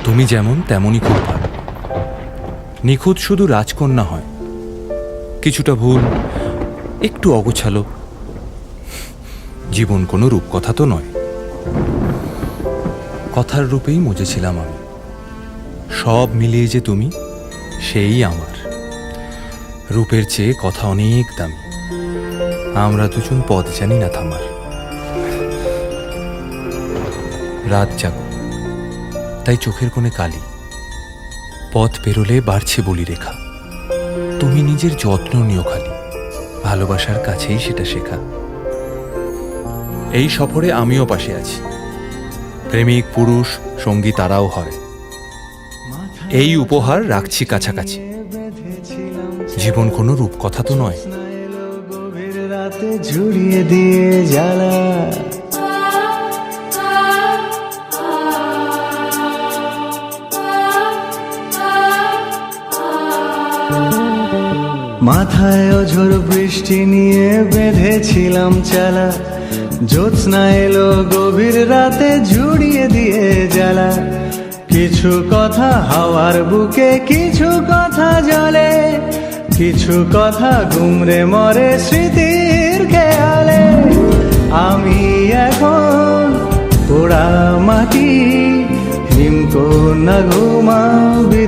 তুমি যেমন তেমনই খুব ভালো। নিখুঁত শুধু রাজকন্যা হয়, কিছুটা ভুল, একটু অগোছালো। জীবন কোনো রূপকথা তো নয়। কথার রূপেই মজেছিলাম আমি। সব মিলিয়ে যে তুমি, সেই আমার। রূপের চেয়ে কথা অনেক দামি। আমরা দুজন পথ জানি না থামার। রাত জাগো, তাই চোখের কোণে কালি। পথ পেরোলে বাড়ছে বলি রেখা। তুমি নিজের যত্ন নিও খালি, ভালোবাসার কাছেই সেটা শেখা। এই সফরে আমিও পাশে আছি। প্রেমিক পুরুষ সঙ্গী তারাও হয়। এই উপহার রাখছি কাছাকাছি। জীবন কোনো রূপকথা তো নয়। গভীর রাতে ঝুড়িয়ে দিয়ে জ্বালা, মাথায় অঝোর বৃষ্টি নিয়ে বেঁধেছিলাম চালা। জ্যোৎস্না এলো গভীর রাতে ঝুড়িয়ে দিয়ে জ্বালা। কিছু কথা হাওয়ার বুকে, কিছু কথা জলে, কিছু কথা ঘুমরে মরে স্মৃতির খেয়ালে। আমি এখন পোড়া মাটি, হিমকন্যা ঘুমাবি